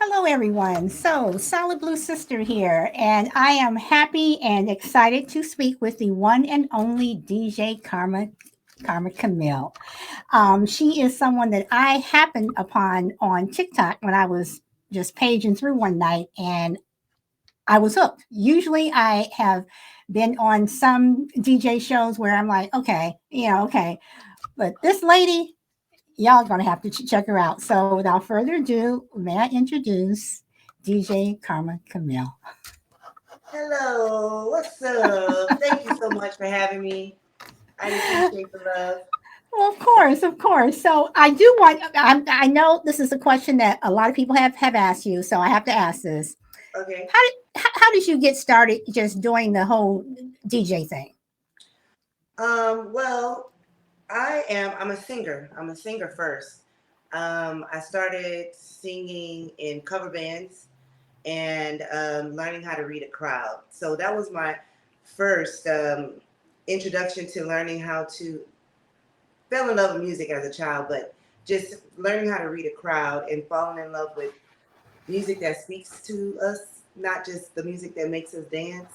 Hello, everyone. So, Solid Blue Sister here, and I am happy and excited to speak with the one and only DJ Karma Camille. She is someone that I happened upon on TikTok when I was just paging through one night, and I was hooked. Usually, I have been on some DJ shows where I'm like, okay, okay, but this lady, y'all gonna have to check her out. So without further ado, may I introduce DJ Karma Camille? Hello, what's up? Thank you so much for having me. I appreciate the love. Well, of course, of course. So I do want. I know this is a question that a lot of people have asked you, so I have to ask this. Okay. How did you get started just doing the whole DJ thing? Well, I'm a singer. I'm a singer first. I started singing in cover bands and learning how to read a crowd. So that was my first introduction to learning how to fell in love with music as a child, but just learning how to read a crowd and falling in love with music that speaks to us, not just the music that makes us dance,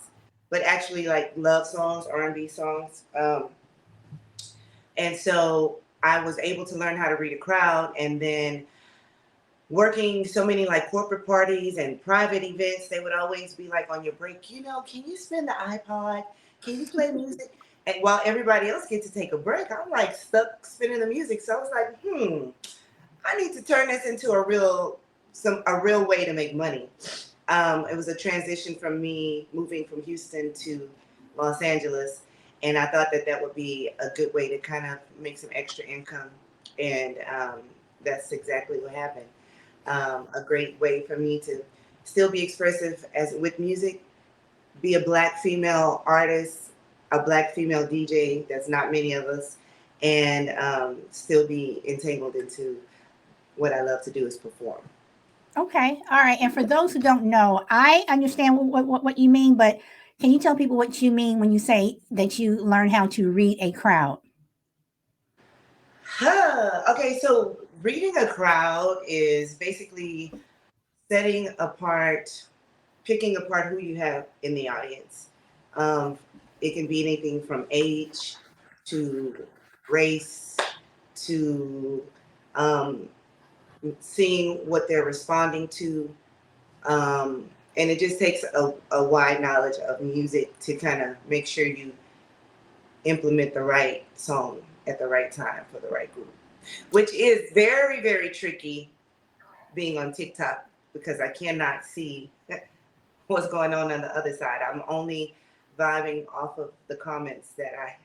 but actually like love songs, R&B songs. And so I was able to learn how to read a crowd, and then working so many like corporate parties and private events, they would always be like on your break, can you spin the iPod? Can you play music? And while everybody else gets to take a break, I'm like stuck spinning the music. So I was like, I need to turn this into a real way to make money. It was a transition from me moving from Houston to Los Angeles, and I thought that that would be a good way to kind of make some extra income, and that's exactly what happened. A great way for me to still be expressive as with music, be a black female artist, a black female DJ. That's not many of us, and still be entangled into what I love to do is perform. Okay, all right. And for those who don't know, I understand what you mean, but can you tell people what you mean when you say that you learn how to read a crowd? Huh. Okay, so reading a crowd is basically setting apart, picking apart who you have in the audience. Um, it can be anything from age to race to um, seeing what they're responding to. And it just takes a wide knowledge of music to kind of make sure you implement the right song at the right time for the right group, which is very, very tricky being on TikTok because I cannot see what's going on the other side. I'm only vibing off of the comments that I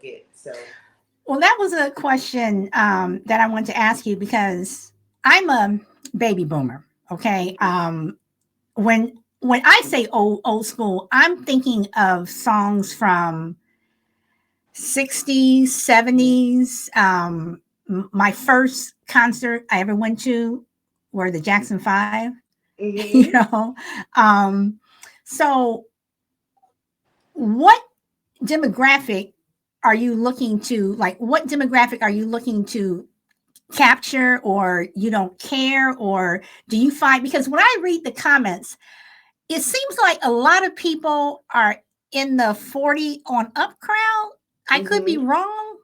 get. So, Well, that was a question that I wanted to ask you because I'm a baby boomer. Okay, when I say old school, I'm thinking of songs from 60s, 70s. My first concert I ever went to were the Jackson Five. You mm-hmm. know, um, so what demographic are you looking to like? What demographic are you looking to capture, or you don't care, or do you find, because when I read the comments, it seems like a lot of people are in the 40 on up crowd. I could be Mm-hmm. wrong.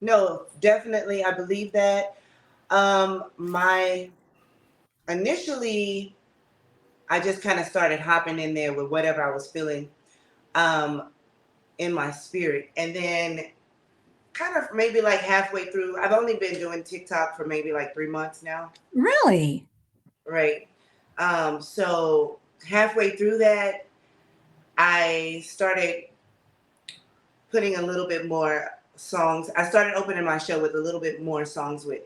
No, definitely, I believe that. My initially, I just kind of started hopping in there with whatever I was feeling um, in my spirit, and then kind of maybe like halfway through, I've only been doing TikTok for maybe like 3 months now, Really? right? So halfway through that, I started putting a little bit more songs. I started opening my show with a little bit more songs with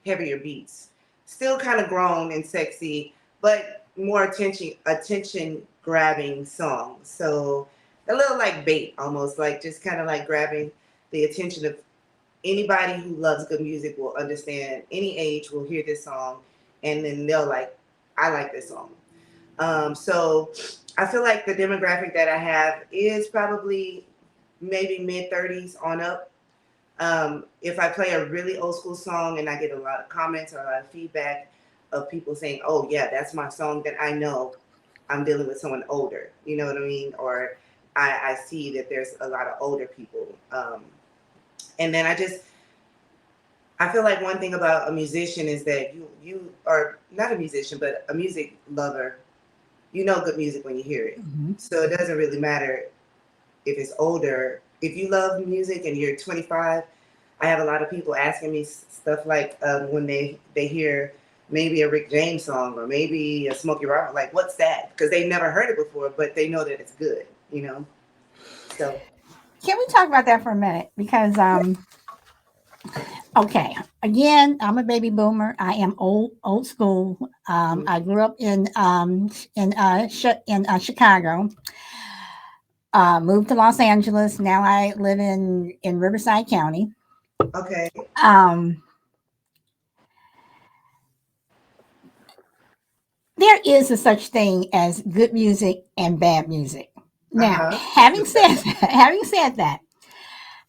heavier beats. Still kind of grown and sexy, but more attention grabbing songs. So a little like bait almost, like just kind of like grabbing the attention of anybody who loves good music will understand. Any age will hear this song, and then they'll like, I like this song. So I feel like the demographic that I have is probably maybe mid 30s on up. If I play a really old school song and I get a lot of comments or a lot of feedback, of people saying, "Oh yeah, that's my song," then I know I'm dealing with someone older. You know what I mean? Or I see that there's a lot of older people. And then I feel like one thing about a musician is that you are not a musician, but a music lover. You know good music when you hear it. Mm-hmm. So it doesn't really matter if it's older. If you love music and you're 25, I have a lot of people asking me stuff like when they hear maybe a Rick James song or maybe a Smokey Robinson, like what's that? Because they've never heard it before, but they know that it's good, you know. So Can we talk about that for a minute? Because okay, again, I'm a baby boomer. I am old school. I grew up in Chicago. Moved to Los Angeles. Now I live in Riverside County. okay, There is a such thing as good music and bad music. Now, uh-huh, having said that,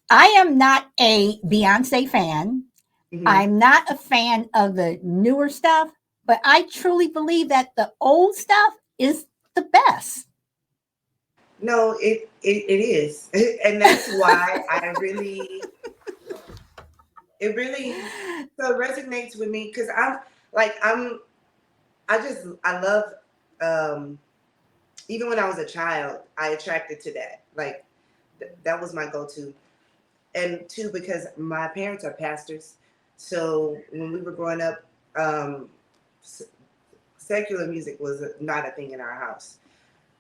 I am not a Beyonce fan. hmm. I'm not a fan of the newer stuff, but I truly believe that the old stuff is the best. No, it is, and that's why it really so resonates with me because like I love um even when I was a child, I attracted to that. Like that was my go-to. And two, because my parents are pastors, so when we were growing up, um, secular music was not a thing in our house.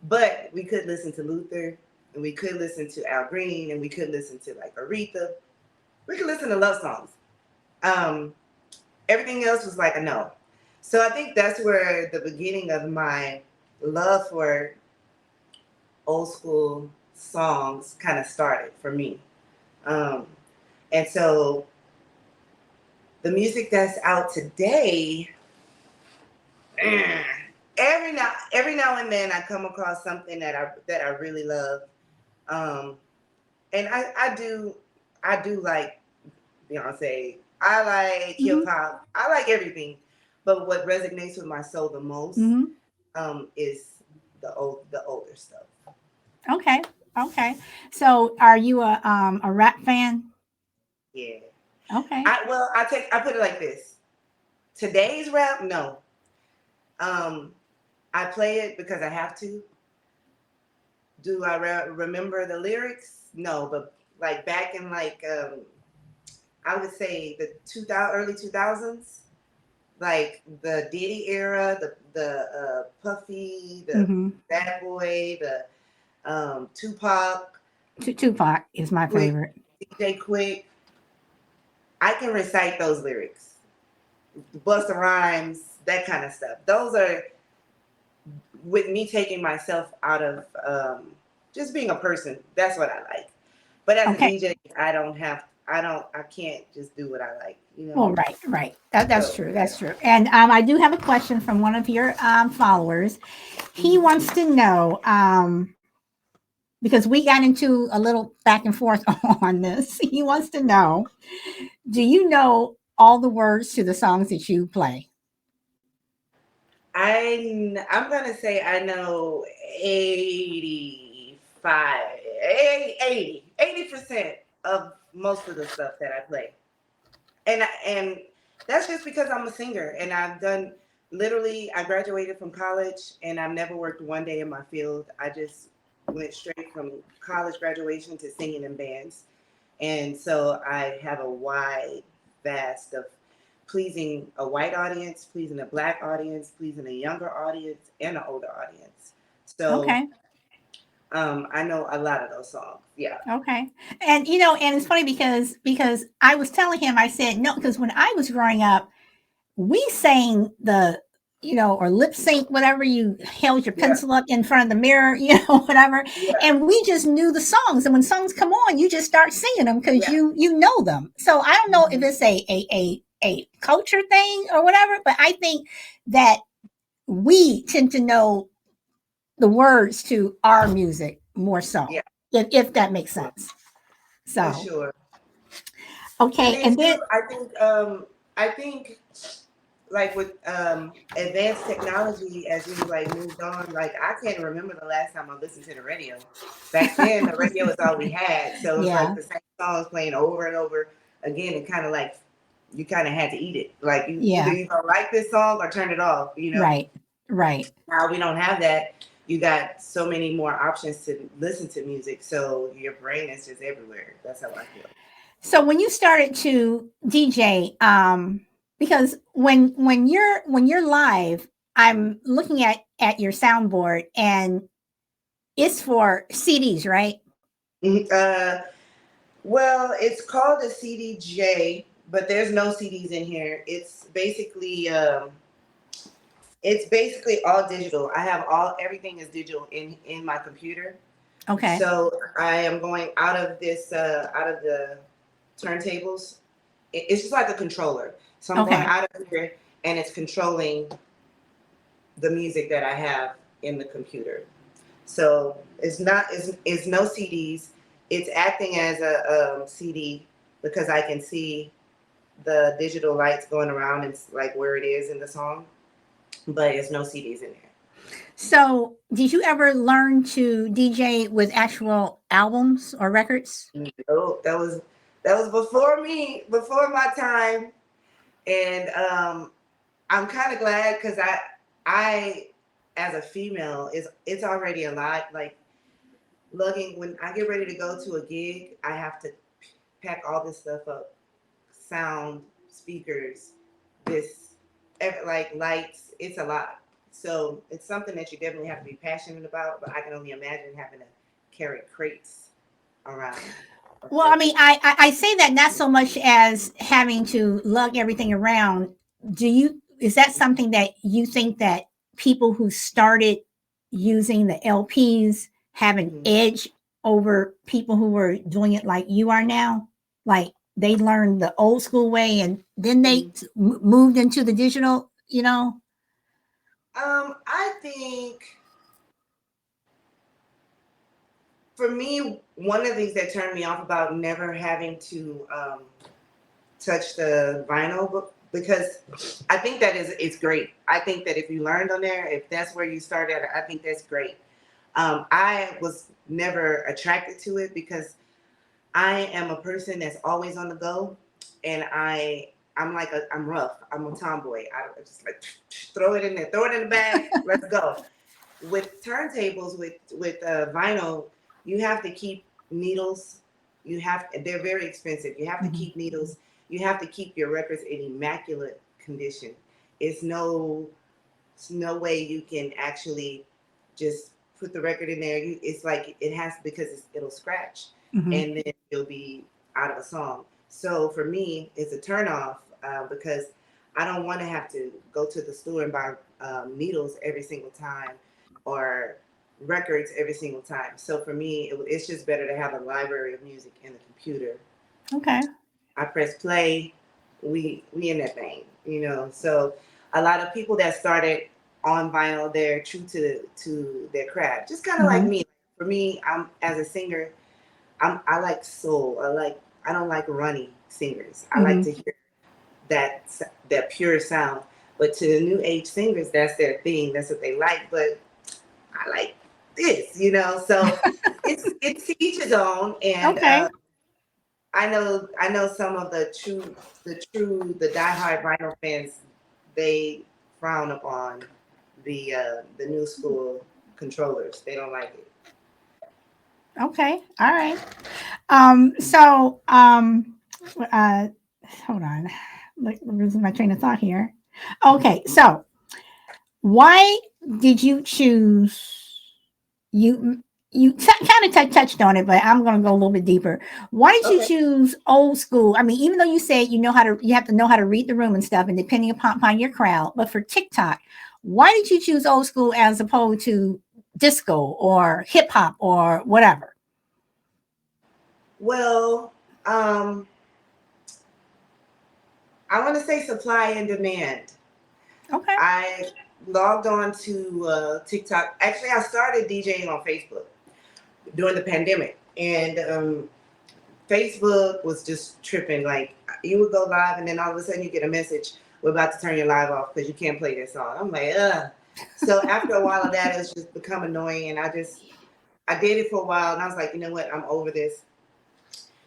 But we could listen to Luther, and we could listen to Al Green, and we could listen to like Aretha. We could listen to love songs. Um, Everything else was like a no. So I think that's where the beginning of my love for old school songs kind of started for me. Um, and so the music that's out today, every now and then I come across something that I really love. Um, and I do like Beyonce. I like hip Mm-hmm. hop. I like everything. But what resonates with my soul the most Mm-hmm. is the older stuff. Okay. Okay. So, are you a rap fan? Yeah. Okay. I put it like this. Today's rap, no. Um, I play it because I have to. Do I remember the lyrics? No, but like back in like I would say the 2000 early 2000s, like the Diddy era, the Puffy, the Mm-hmm. Bad Boy, the Tupac, Tupac is my Quick, favorite. DJ Quick. I can recite those lyrics, Busta Rhymes, that kind of stuff. Those are with me taking myself out of just being a person. That's what I like. But as a Okay. DJ, I can't just do what I like, you know? Well, right, right. That's So, true. That's true. And I do have a question from one of your followers. He mhm. wants to know because we got into a little back and forth on this. He wants to know, do you know all the words to the songs that you play? I'm going to say I know 85, 80% of most of the stuff that I play. And that's just because I'm a singer and I've done literally I graduated from college and I've never worked one day in my field. I just went straight from college graduation to singing in bands. And so I have a wide vast of pleasing a white audience, pleasing a black audience, pleasing a younger audience and an older audience. So Okay. I know a lot of those songs. Yeah. Okay. And and it's funny because I was telling him, I said, no, because when I was growing up, we sang or lip sync, whatever, you held your Yeah. pencil up in front of the mirror, whatever. Yeah. And we just knew the songs. And when songs come on, you just start singing them because Yeah. you know them. So I don't know if Mhm. it's a culture thing or whatever, but I think that we tend to know the words to our music more so, Yeah. if that makes Sure. sense. For So, sure. And okay. then And too, then, I think like with advanced technology, as we like moved on, like I can't remember the last time I listened to the radio. Back then, the radio was all we had, so it's like Yeah. the same songs playing over and over again, and kind of like you kind of had to eat it. Like Yeah. you gonna like this song or turn it off. You know. Right. Right. Now we don't have that. You got so many more options to listen to music, so your brain is just everywhere. That's how I feel. So when you started to DJ, because when you're live, I'm looking at your soundboard and it's for CDs, right? Mhm. Well, it's called a CDJ, but there's no CDs in here. It's basically all digital. I have everything is digital in my computer. Okay. So I am going out of the turntables. It's just like a controller. So I'm going Okay. out of here, and it's controlling the music that I have in the computer. So it's no CDs. It's acting as a CD because I can see the digital lights going around and like where it is in the song, but it's no CDs in there. So did you ever learn to DJ with actual albums or records? No, that was before me, before my time, and I'm kind of glad because I as a female is it's already a lot like lugging when I get ready to go to a gig, I have to pack all this stuff up, sound, speakers, this, like lights. It's a lot. So it's something that you definitely have to be passionate about. But I can only imagine having to carry crates around. Well, I mean, I say that not so much as having to lug everything around. Is that something that you think that people who started using the LPs have an Mhm. edge over people who were doing it like you are now? Like they learned the old school way and then they Mhm. moved into the digital, you know? I think for me, one of the things that turned me off about never having to touch the vinyl book because I think that is it's great. I think that if you learned on there, if that's where you started, I think that's great. I was never attracted to it because I am a person that's always on the go, and I'm rough. I'm a tomboy. I just like throw it in there, throw it in the bag, let's go. With turntables, with vinyl, you have to keep needles. They're very expensive. You have to Mhm. keep needles. You have to keep your records in immaculate condition. It's no it's no way you can actually just put the record in there. It's like it has because it'll scratch, Mhm. and then you'll be out of a song. So for me, it's a turnoff because I don't want to have to go to the store and buy needles every single time or records every single time. So for me, it's just better to have a library of music in the computer. Okay. I press play, we in that thing, So a lot of people that started on vinyl, they're true to their craft, just kind of like Mhm. me. For me, I'm as a singer, I like soul. I don't like runny singers. I like to Mhm. hear that that pure sound. But to the new age singers, that's their thing. That's what they like. But I like this. So it's to each his own, and Okay. I know some of the diehard vinyl fans, they frown upon the new school controllers. They don't like it. Okay. All right. So, uh, hold on. I'm losing my train of thought here. Okay. So, why did you choose you? Kind of touched on it, but I'm going to go a little bit deeper. Why did you Okay. choose old school? I mean, even though you said you have to know how to read the room and stuff, and depending upon your crowd. But for TikTok, why did you choose old school as opposed to disco or hip hop or whatever? Well, um, I want to say supply and demand. Okay. I logged on to TikTok. Actually, I started DJing on Facebook during the pandemic, and Facebook was just tripping. Like you would go live, and then all of a sudden you get a message. we're about to turn your live off because you can't play this song. I'm like, ugh. So after a while of that, it's just become annoying. And I did it for a while. And I was like, you know what? I'm over this.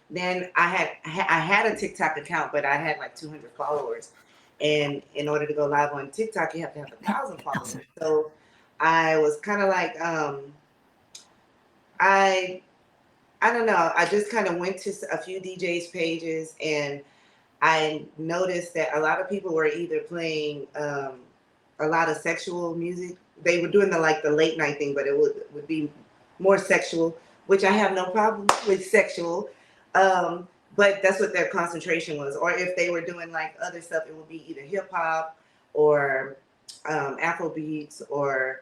Then I had a TikTok account, but I had like 200 followers. And in order to go live on TikTok, you have to have 1,000 followers. So I was kind of like, I don't know. I just kind of went to a few DJs pages, and I noticed that a lot of people were either playing a lot of sexual music. They were doing the late night thing, but it would be more sexual, which I have no problem with sexual. But that's what their concentration was. Or if they were doing like other stuff, it would be either hip hop or Afro beats or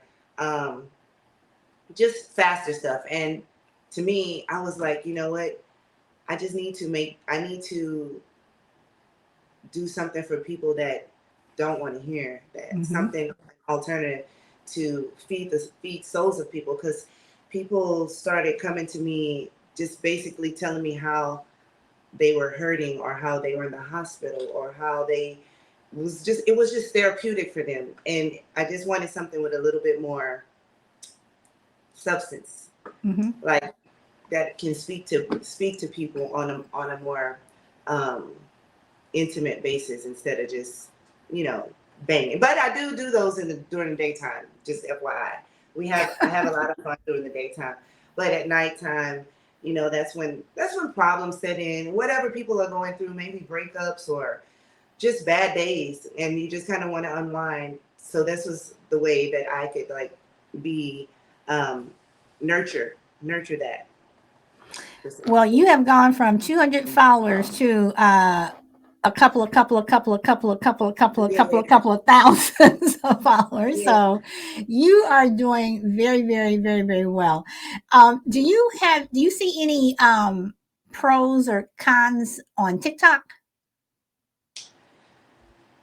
just faster stuff. And to me, I was like, you know what? I need to do something for people that don't want to hear that, something alternative to feed souls of people. Because people started coming to me just basically telling me how they were hurting or how they were in the hospital or how it was just therapeutic for them. And I just wanted something with a little bit more substance, like that can speak to people on a more intimate basis instead of just, banging. But I do those during the daytime, just FYI. I have a lot of fun during the daytime. But at nighttime, that's when problems set in. Whatever people are going through, maybe breakups or just bad days, and you just kind of want to unwind. So this was the way that I could like be nurture that. Well, you have gone from 200 followers to a couple of thousands of followers. Yeah. So you are doing very, very, very, very well. Do you see any pros or cons on TikTok?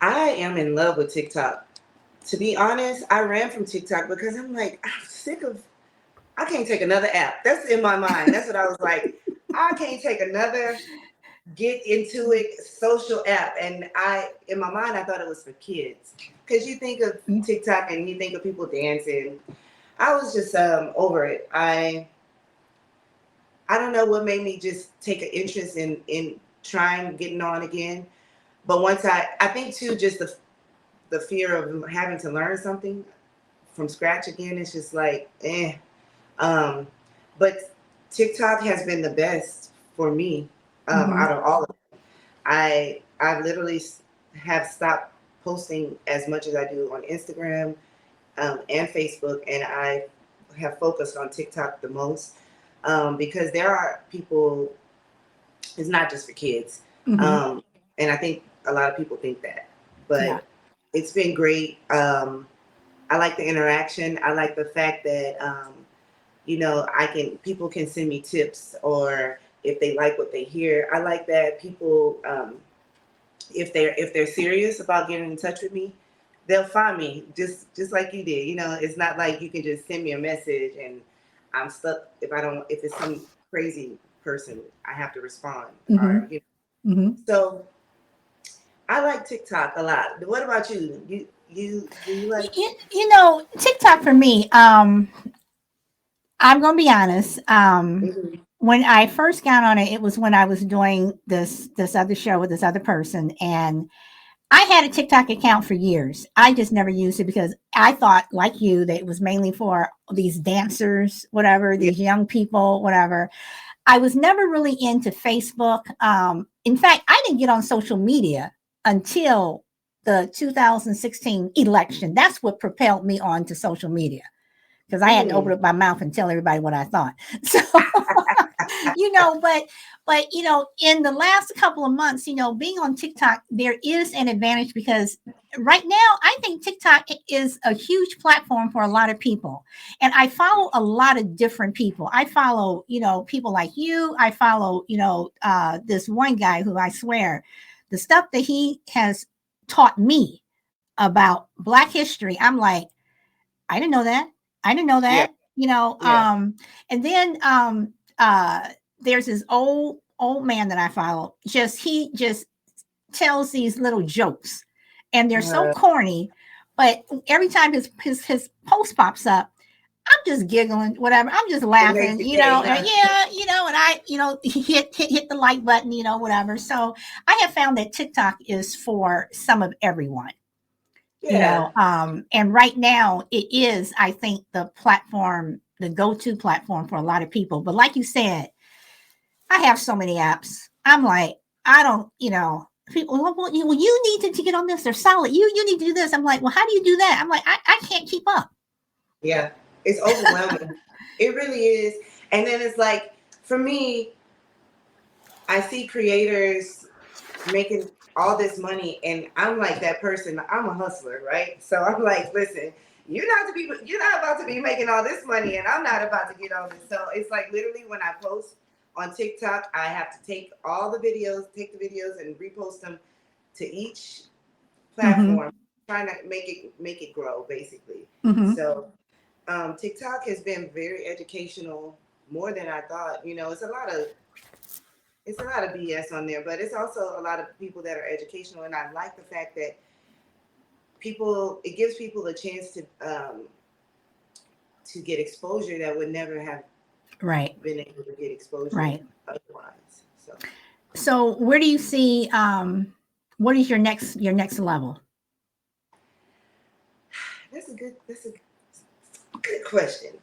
I am in love with TikTok. To be honest, I ran from TikTok because I'm like, I can't take another app. That's in my mind. That's what I was like. I can't take another get into it social app. And in my mind, I thought it was for kids. Because you think of TikTok and you think of people dancing. I was just over it. I don't know what made me just take an interest in trying getting on again. But once I think too, just the fear of having to learn something from scratch again, it's just like, but TikTok has been the best for me out of all of them. I literally have stopped posting as much as I do on Instagram and Facebook, and I have focused on TikTok the most because there are people. It's not just for kids, and I think a lot of people think that, but it's been great. I like the interaction. I like the fact that people can send me tips, or if they like what they hear. I like that people, if they're serious about getting in touch with me, they'll find me just like you did. It's not like you can just send me a message and I'm stuck. If it's some crazy person, I have to respond. Or, So I like TikTok a lot. What about you? Do you like? TikTok for me. I'm gonna be honest. When I first got on it, it was when I was doing this other show with this other person, and I had a TikTok account for years. I just never used it because I thought, like you, that it was mainly for these dancers, whatever, these young people, whatever. I was never really into Facebook. In fact, I didn't get on social media until the 2016 election. That's what propelled me onto social media, because I had to open up my mouth and tell everybody what I thought. So, but in the last couple of months, being on TikTok, there is an advantage because right now I think TikTok is a huge platform for a lot of people. And I follow a lot of different people. I follow, people like you. I follow, this one guy who I swear the stuff that he has taught me about Black history. I'm like, I didn't know that. I didn't know that, and then there's this old man that I follow. He just tells these little jokes. and they're so corny. But every time his post pops up, I'm just giggling, whatever. I'm just laughing, and yeah, and I, hit the like button, whatever. So I have found that TikTok is for some of everyone. Yeah. And right now it is, I think, the go-to platform for a lot of people. But like you said, I have so many apps. I'm like, I don't, people, well, you need to get on this. They're solid. You need to do this. I'm like, well, how do you do that? I'm like, I can't keep up. Yeah, it's overwhelming. It really is. And then it's like, for me, I see creators making all this money, and I'm like that person. I'm a hustler, right? So I'm like, listen, you're not about to be making all this money, and I'm not about to get all this. So it's like literally when I post on TikTok, I have to take the videos and repost them to each platform, trying to make it grow, basically. So TikTok has been very educational, more than I thought. It's a lot of BS on there, but it's also a lot of people that are educational, and I like the fact that it gives people a chance to get exposure that would never have been able to get exposure otherwise. So where do you see what is your next level? That's a good question.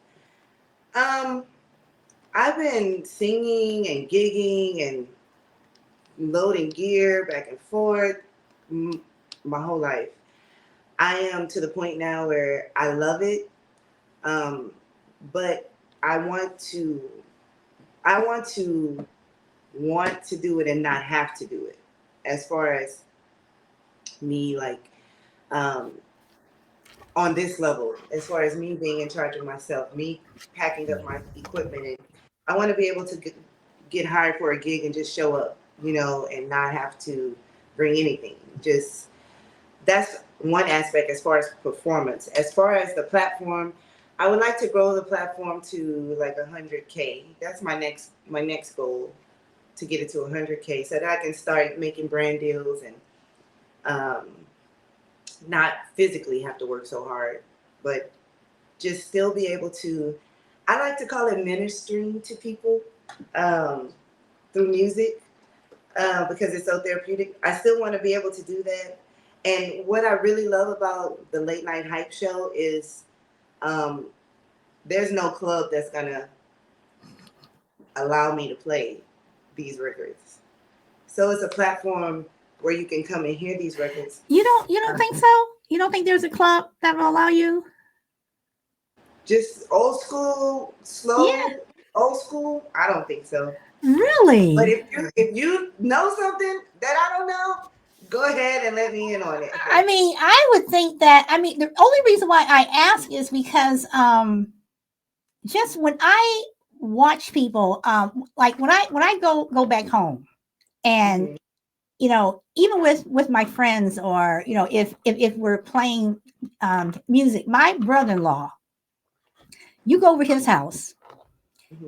I've been singing and gigging and loading gear back and forth my whole life. I am to the point now where I love it, but I want to do it and not have to do it. As far as me, like, on this level, as far as me being in charge of myself, me packing up my equipment, and I want to be able to get hired for a gig and just show up, and not have to bring anything. Just, that's one aspect as far as performance. As far as the platform, I would like to grow the platform to like 100K. That's my next goal, to get it to 100K, so that I can start making brand deals and not physically have to work so hard, but just still be able to, I like to call it ministering to people through music, because it's so therapeutic. I still want to be able to do that. And what I really love about the Late Night Hype Show is there's no club that's going to allow me to play these records. So it's a platform where you can come and hear these records. You don't think so? You don't think there's a club that will allow you? Just old school, old school? I don't think so. Really? But if you know something that I don't know, go ahead and let me in on it. I mean, I would think that, the only reason why I ask is because just when I watch people, like when I go back home, and even with my friends, or if we're playing music, my brother-in-law, you go over his house,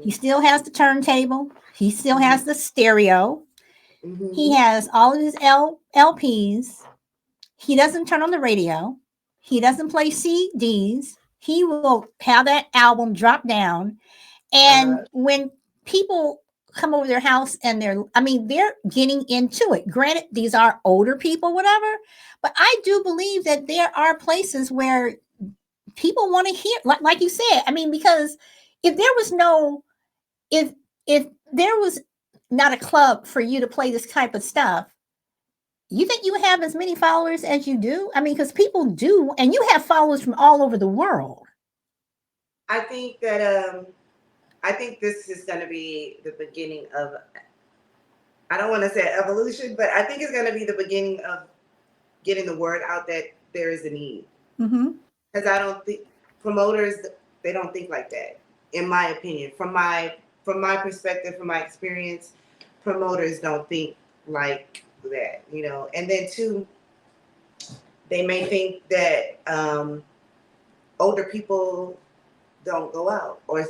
he still has the turntable, he still has the stereo, he has all of his LPs, he doesn't turn on the radio, he doesn't play CDs, he will have that album drop down. And when people come over their house and they're getting into it. Granted, these are older people, whatever, but I do believe that there are places where people want to hear, like you said, because if there was not a club for you to play this type of stuff, you think you would have as many followers as you do? Because people do, and you have followers from all over the world. I think this is going to be the beginning of, I don't want to say evolution, but I think it's going to be the beginning of getting the word out that there is a need. Because I don't think promoters, they don't think like that, in my opinion. From my perspective, from my experience, promoters don't think like that, And then two, they may think that older people don't go out, or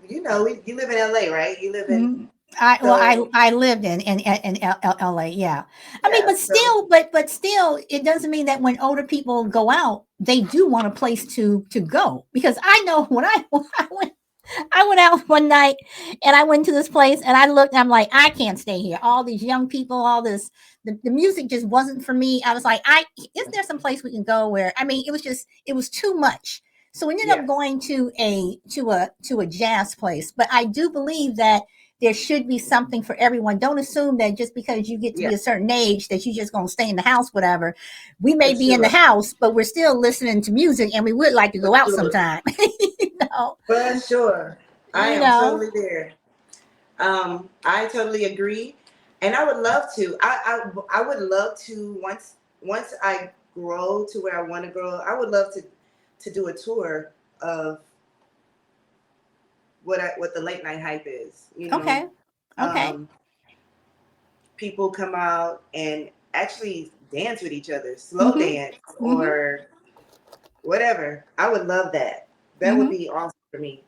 you live in LA, right? You live in So I lived in LA. Yeah, I mean, yeah, so but still, it doesn't mean that when older people go out, they do want a place to go. Because I know when I went out one night and I went to this place and I looked, and I'm like, I can't stay here. All these young people, all this, the music just wasn't for me. I was like, is there some place we can go where, I mean, it was too much. So we ended up yes, going to a jazz place. But I do believe that there should be something for everyone. Don't assume that just because you get to be yeah, a certain age that you just gonna stay in the house, whatever. We may for be in the sure, house, but we're still listening to music and we would like to for go out sure, sometime. you know, for sure. I you am know. totally there. I totally agree, and I would love to. I would love to once I grow to where I want to grow. I would love to do a tour of what the late night hype is. Okay. Okay. Um, people come out and actually dance with each other, slow Mhm. dance Mhm. or whatever. I would love that. That would Mhm. be awesome for me.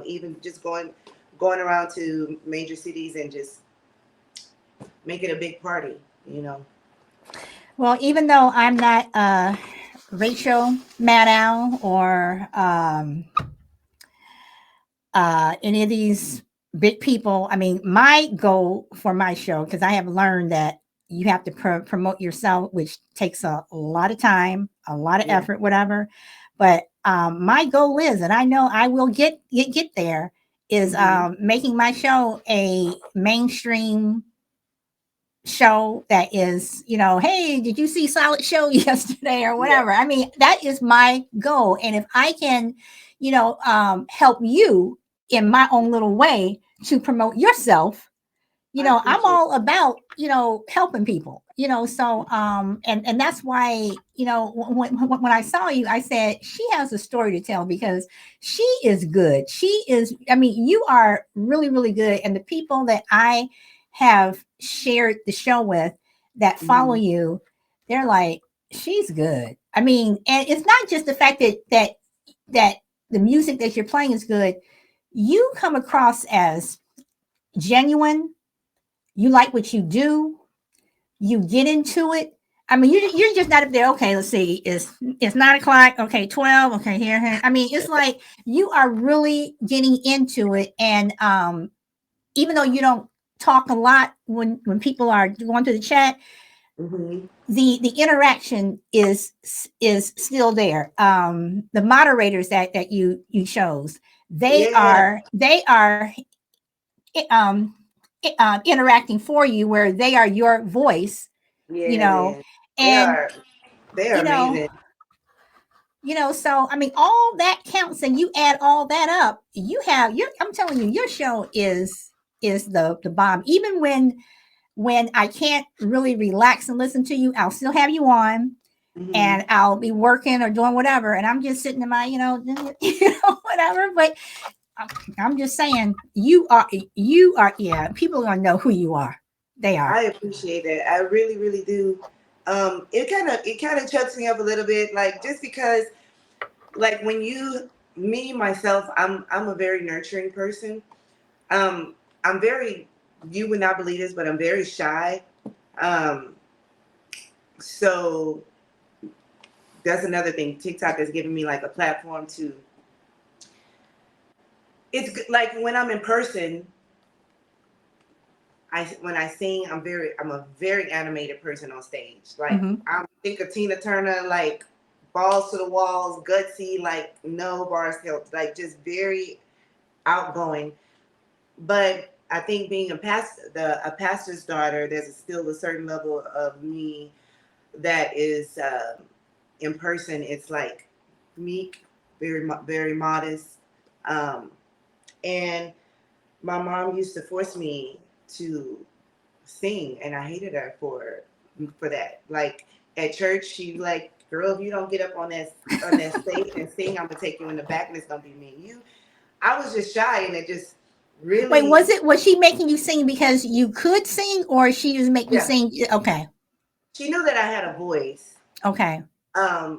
Even just going around to major cities and just make it a big party. You know. Well, even though I'm not Rachel Maddow or any of these big people, I mean, my goal for my show, because I have learned that you have to promote yourself, which takes a lot of time, a lot of Yeah. effort, whatever. But my goal is, and I know I will get there, is Hmm. making my show a mainstream show that is, hey, did you see Solid Show yesterday or Yeah. whatever? I mean, that is my goal. And if I can, help you in my own little way to promote yourself, I I'm appreciate all about, helping people, so, and that's why, when I saw you, I said, she has a story to tell because she is good. She is, I mean, you are really, really good. And the people that I have shared the show with that it. follow Hmm. you, they're like, she's good. I mean, and it's not just the fact that the music that you're playing is good. You come across as genuine, you like what you do, you get into it. I mean, you're just not up there. Okay, let's see. It's 9 o'clock. Okay, 12. Okay, here. I mean, it's like you are really getting into it, and even though you don't talk a lot when people are going to the chat, Hmm. the interaction is still there. The moderators that you chose, Yeah. they are um interacting for you, where they are your voice, you Yeah, know, man. They and are they are you know, amazing. so I mean, all that counts, and you add all that up, you have your. I'm telling you, your show is the bomb. Even when I can't really relax and listen to you, I'll still have you on, Hmm. and I'll be working or doing whatever, and I'm just sitting in my, whatever. But I'm just saying, you are, yeah. People are gonna know who you are. They are. I appreciate that. I really, really do. It kind of chucks me up a little bit, like just because, like when me myself, I'm a very nurturing person. I'm very, you would not believe this, but I'm very shy. Um, so that's another thing. TikTok has given me like a platform to. Like when I'm in person, when I sing, I'm a very animated person on stage. Like Mm-hmm. I think of Tina Turner, like balls to the walls, gutsy, like no bars held, like just very outgoing. But I think being a pastor's daughter, there's still a certain level of me that is in person. It's like meek, very modest, um, and my mom used to force me to sing, and I hated her for that. Like at church, she like, girl, if you don't get up on that stage and sing, I'm gonna take you in the back, and it's gonna be me and you. I was just shy, and it just Wait, really, was she making you sing because you could sing, or she just make you yeah. sing? Okay, She knew that I had a voice. okay,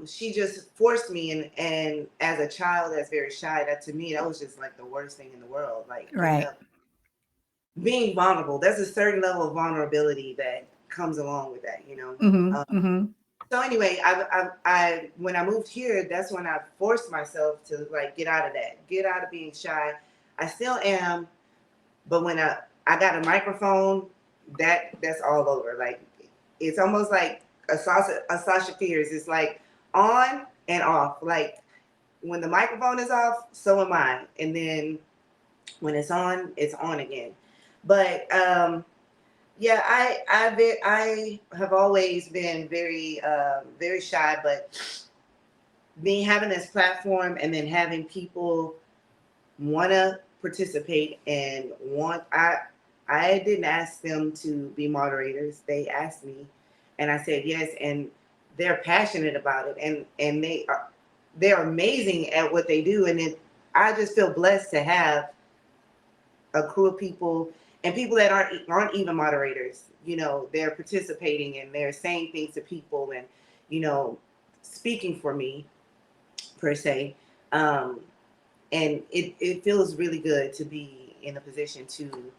She just forced me, and as a child that's very shy, that to me that was just like the worst thing in the world. Like getting right. up being vulnerable. There's a certain level of vulnerability that comes along with that, you know. So anyway, I when I moved here, that's when I forced myself to like get out of that, get out of being shy. I still am, but when I got a microphone, that's all over. Like it's almost like a Sasha Fierce. It's like on and off. Like when the microphone is off, so am I. And then when it's on again. But yeah, I have always been very very shy, but me having this platform and then having people want to participate and I didn't ask them to be moderators. They asked me, and I said yes, and they're passionate about it, and they're amazing at what they do, and I just feel blessed to have a crew of people and people that aren't even moderators. You know, they're participating and they're saying things to people and, you know, speaking for me per se. And it feels really good to be in a position to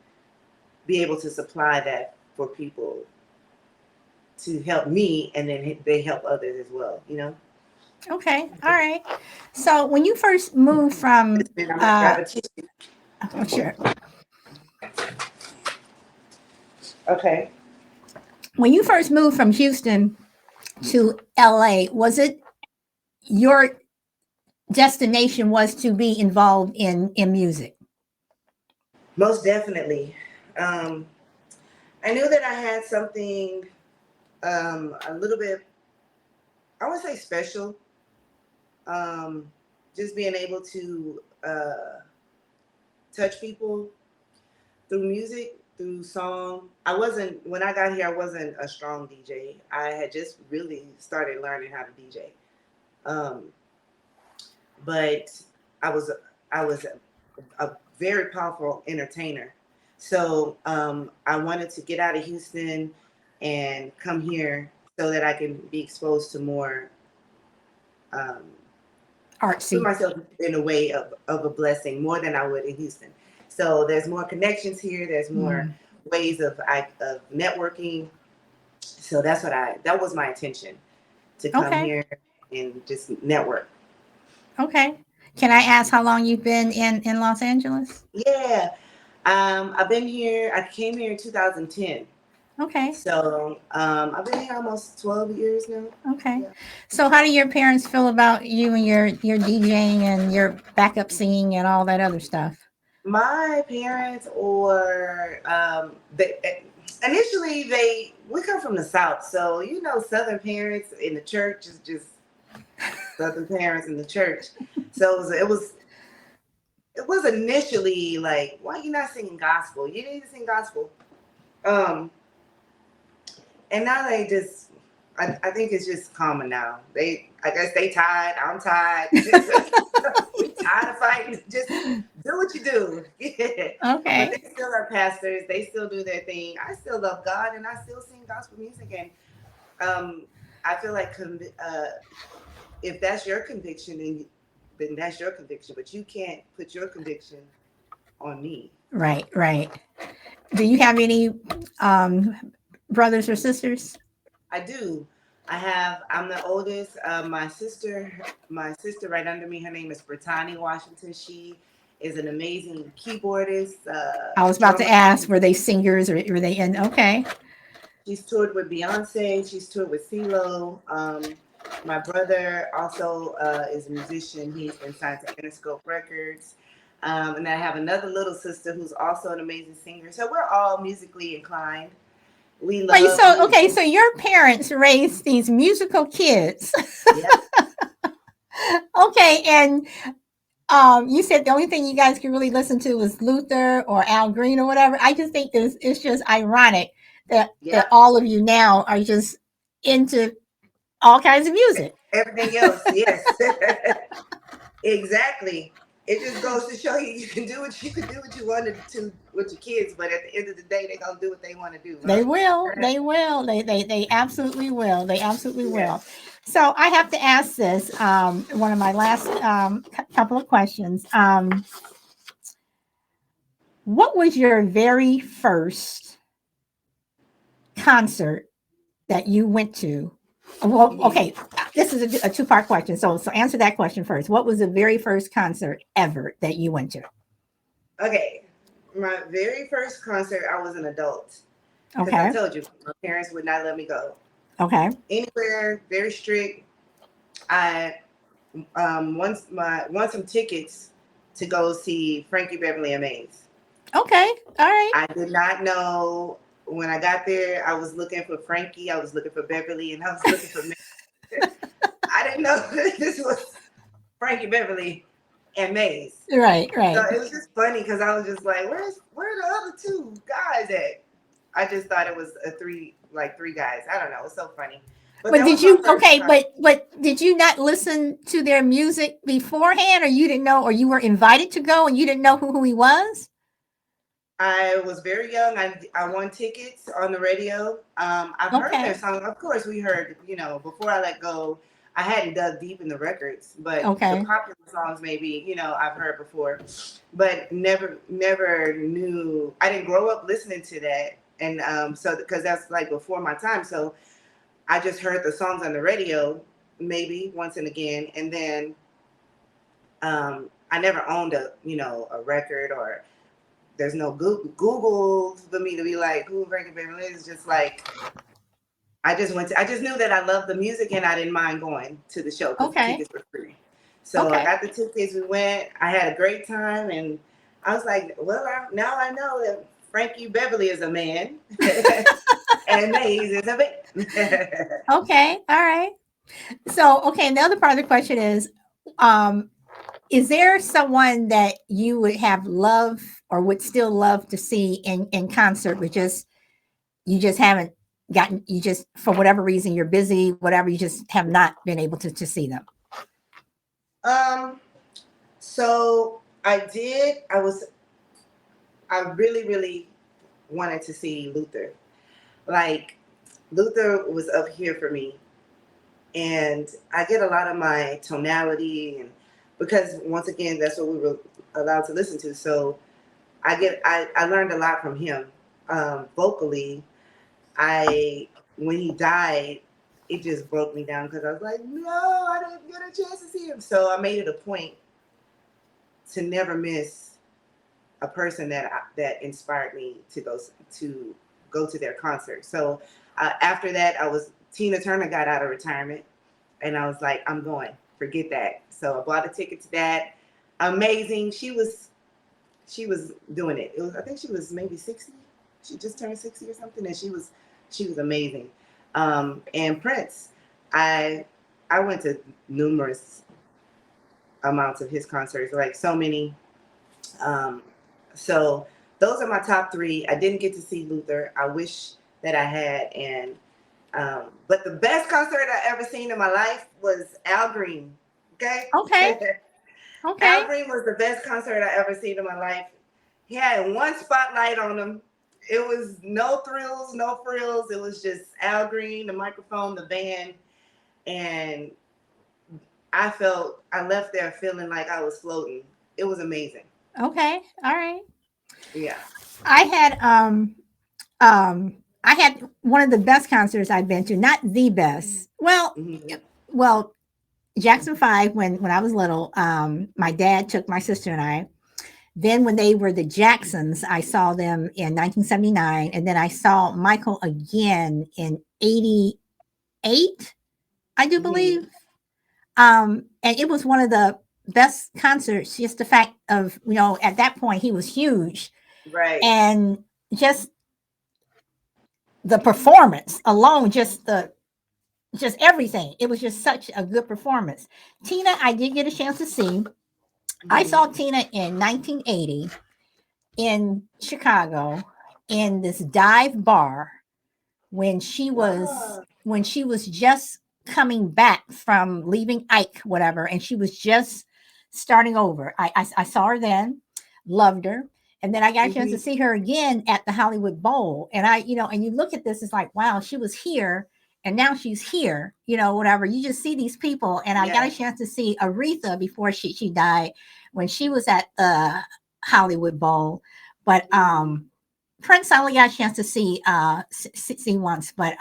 be able to supply that for people to help me, and then they help others as well, you know. Okay. All right. So when you first moved from oh, sure. Okay. When you first moved from Houston to LA, was it your destination was to be involved in music? Most definitely. I knew that I had something a little bit, I would say special. Just being able to touch people through music, through song. When I got here, I wasn't a strong DJ. I had just really started learning how to DJ. Um, but I was a very powerful entertainer. So I wanted to get out of Houston and come here so that I can be exposed to more, Artsy. put myself in a way of a blessing more than I would in Houston. So there's more connections here. There's more ways of networking. So that was my intention, to come here and just network. Okay. Can I ask how long you've been in Los Angeles? Yeah. I've been here. I came here in 2010. Okay. So I've been here almost 12 years now. Okay. Yeah. So how do your parents feel about you and your DJing and your backup singing and all that other stuff? My parents, or initially we come from the South, so you know Southern parents in the church is just Southern parents in the church. So it was initially like, why are you not singing gospel? You need to sing gospel. And now they just, I think it's just common now. I guess they tired. I'm tired. We tired of fighting. Just do what you do. Okay. But they still are pastors. They still do their thing. I still love God and I still sing gospel music. And I feel like if that's your conviction, then that's your conviction. But you can't put your conviction on me. Right, right. Do you have any brothers or sisters? I do. I'm the oldest. My sister right under me, her name is Brittany Washington. She is an amazing keyboardist. I was about to ask, were they singers or were they in? Okay. She's toured with Beyonce. She's toured with CeeLo. My brother also is a musician. He's been signed to Interscope Records. And I have another little sister who's also an amazing singer. So we're all musically inclined. We love. Wait, so your parents raised these musical kids. Yeah. Okay, and you said the only thing you guys could really listen to was Luther or Al Green or whatever. I just think it's just ironic that all of you now are just into all kinds of music. Everything else, yes. Exactly. It just goes to show you can do what you wanted to with your kids, but at the end of the day, they're gonna do what they want to do. Huh? They will. They will. They absolutely will. They absolutely will. So I have to ask this. One of my last couple of questions. What was your very first concert that you went to? Well, okay, this is a two-part question. So answer that question first. What was the very first concert ever that you went to? Okay, my very first concert, I was an adult. Because I Okay. told you, my parents would not let me go Okay. anywhere. Very strict. I won some tickets to go see Frankie Beverly and Maze. Okay. All right. I did not know when I got there. I was looking for Frankie. I was looking for Beverly, and I was looking for Maze. I didn't know this was Frankie Beverly and Maze. Right. So Right. it was just funny because I was just like, where are the other two guys at? I just thought it was three guys. I don't know. It's so funny. But But that did was my you first okay? time. But did you not listen to their music beforehand, or you didn't know, or you were invited to go and you didn't know who he was? I was very young. I won tickets on the radio. I've heard their Okay. song. Of course, we heard, before I let go, I hadn't dug deep in the records, but the Okay. popular songs maybe, I've heard before, but never knew. I didn't grow up listening to that. And so, because that's like before my time. So I just heard the songs on the radio, maybe once and again. And then I never owned a record, or there's no Google for me to be like, who Frankie Beverly is. Just like, I just knew that I loved the music and I didn't mind going to the show because the Okay. tickets were free. So I Okay. got the tickets, we went, I had a great time, and I was like, well, now I know that Frankie Beverly is a man and Maze is a man. Okay. All right. So, okay, and the other part of the question um, is there someone that you would have love or would still love to see in concert, but just you just haven't gotten, you just for whatever reason you're busy, whatever, you just have not been able to see them? um, so I really, really wanted to see Luther. Like, Luther was up here for me, and I get a lot of my tonality, and because once again that's what we were allowed to listen to. So I learned a lot from him. Vocally, I when he died, it just broke me down because I was like, no, I didn't get a chance to see him. So I made it a point to never miss a person that inspired me to go to their concert. So after that, Tina Turner got out of retirement, and I was like, I'm going. Forget that. So I bought a ticket to that. Amazing. She was doing it. I think she was maybe 60. She just turned 60 or something, and she was amazing. And Prince, I I went to numerous amounts of his concerts, like so many. Um, so those are my top three. I didn't get to see Luther. I wish that I had. And but the best concert I ever seen in my life was Al Green. Okay. Okay. Okay. Al Green was the best concert I ever seen in my life. He had one spotlight on him. It was no thrills, no frills. It was just Al Green, the microphone, the band, and I left there feeling like I was floating. It was amazing. Okay. All right. Yeah. I had I had one of the best concerts I've been to, not the best. Mm-hmm. Well, Jackson 5 when I was little, my dad took my sister and I. Then when they were the Jacksons, I saw them in 1979, and then I saw Michael again in 88, I do Mm-hmm. believe. And it was one of the best concerts, just the fact of, at that point he was huge, Right. and just the performance alone, just everything. It was just such a good performance. Tina, I did get a chance to see. I Mm-hmm. saw Tina in 1980 in Chicago in this dive bar when she was Ah. when she was just coming back from leaving Ike, whatever, and she was just starting over. I saw her then, loved her. And then I got a chance to Mm-hmm. see her again at the Hollywood Bowl. And and you look at this, it's like, wow, she was here and now she's here, whatever. You just see these people. And I got a Yes. chance to see Aretha before she died when she was at the Hollywood Bowl. But Prince I only got a chance to see once. But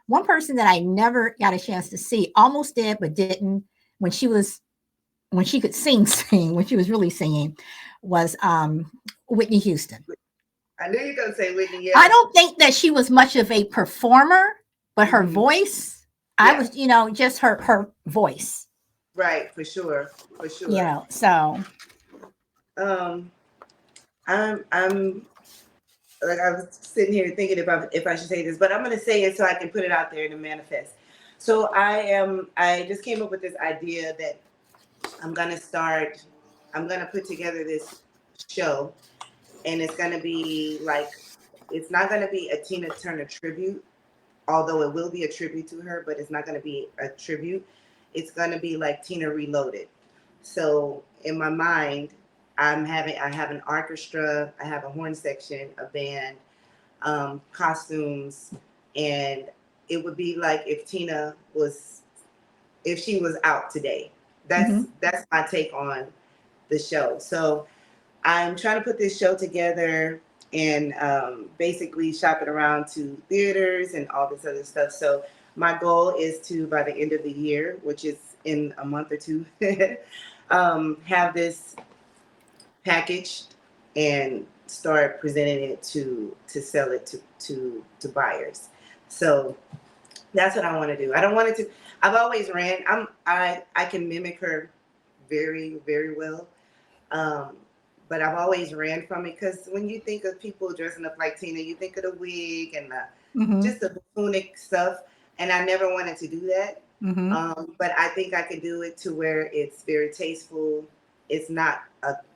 one person that I never got a chance to see, almost did but didn't, when she could sing when she was really singing, was Whitney Houston. I knew you were gonna say Whitney. Yeah. I don't think that she was much of a performer, but her voice, I was, just her voice. Right, for sure. So I'm like, I was sitting here thinking if I should say this, but I'm gonna say it so I can put it out there to manifest. So I just came up with this idea that I'm gonna put together this show, and it's gonna be like, it's not gonna be a Tina Turner tribute, although it will be a tribute to her, but it's not gonna be a tribute. It's gonna be like Tina Reloaded. So in my mind, I have an orchestra, I have a horn section, a band, costumes, and it would be like if she was out today. That's my take on the show. So I'm trying to put this show together and basically shop it around to theaters and all this other stuff. So my goal is to, by the end of the year, which is in a month or two, have this packaged and start presenting it to sell it to buyers. So that's what I want to do. I don't want it to. I've always ran. I can mimic her very, very well. But I've always ran from it, because when you think of people dressing up like Tina, you think of the wig and just the buffoonic stuff. And I never wanted to do that. But I think I could do it to where it's very tasteful. It's not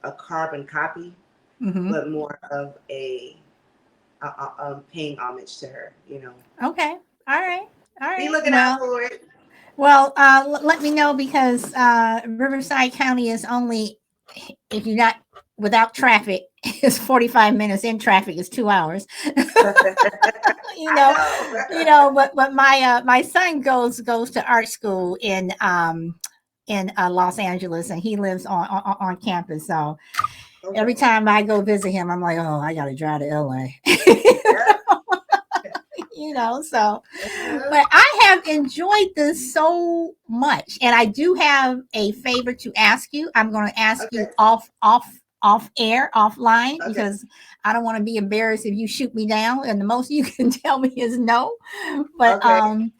a carbon copy, but more of a paying homage to her, Okay. All right. Be looking out for it. Well, let me know, because Riverside County is only, if you're not without traffic, it's 45 minutes. In traffic is 2 hours. But my son goes to art school in Los Angeles, and he lives on campus. So every time I go visit him, I'm like, oh, I got to drive to LA. So, but I have enjoyed this so much, and I do have a favor to ask you. I'm going to ask you off air, offline, because I don't want to be embarrassed if you shoot me down, and the most you can tell me is no. But I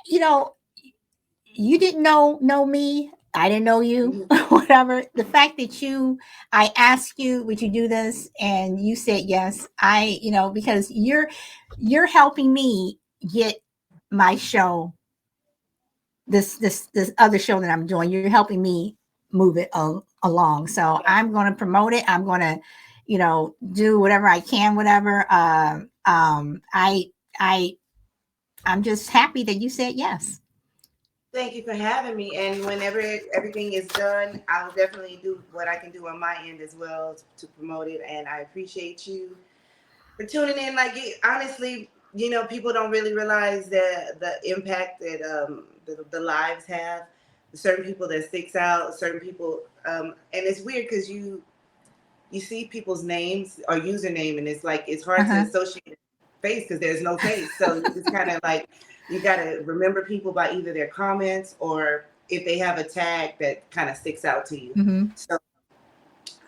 you didn't know me. I didn't know you, whatever. The fact that I asked you, would you do this? And you said yes. Because you're helping me get my show, this other show that I'm doing. You're helping me move it along. So I'm going to promote it. I'm going to, do whatever I can, whatever. I'm just happy that you said yes. Thank you for having me. And whenever everything is done, I'll definitely do what I can do on my end as well to promote it. And I appreciate you for tuning in. Like, honestly, people don't really realize the impact that the lives have. Certain people that sticks out, certain people, and it's weird because you see people's names or username, and it's like it's hard to associate face because there's no face. So it's kind of like, you got to remember people by either their comments or if they have a tag that kind of sticks out to you. So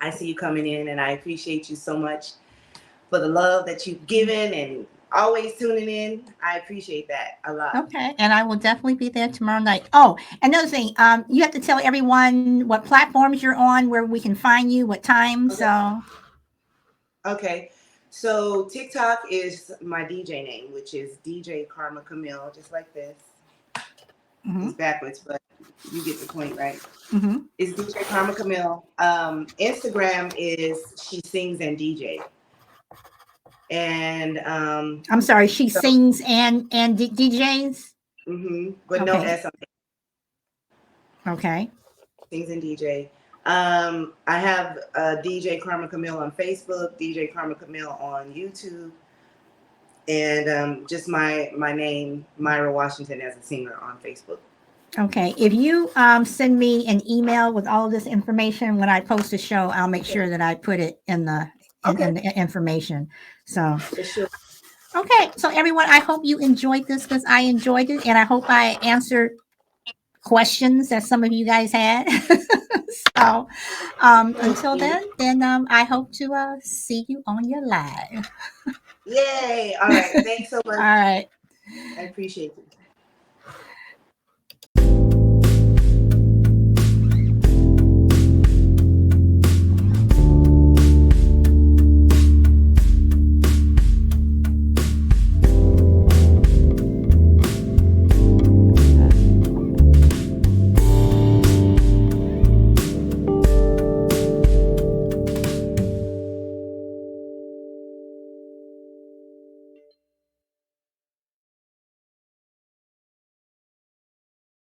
I see you coming in, and I appreciate you so much for the love that you've given and always tuning in. I appreciate that a lot. Okay. And I will definitely be there tomorrow night. Oh, another thing, you have to tell everyone what platforms you're on, where we can find you, what time. Okay. So TikTok is my DJ name, which is DJ Karma Camille, just like this. It's backwards, but you get the point, right? It's DJ Karma Camille. Instagram is She Sings and DJ. And I'm sorry, she sings and DJs. But no S on it. Okay. Sings and DJ. I have DJ Karma Camille on Facebook, DJ Karma Camille on YouTube, and just my name, Myra Washington, as a singer on Facebook. Okay. If you send me an email with all of this information when I post the show, I'll make sure that I put it in the in the information. So For sure. okay. So everyone, I hope you enjoyed this because I enjoyed it, and I hope I answered questions that some of you guys had. So until then I hope to see you on your live. Yay. All right. Thanks so All much. right. I appreciate it.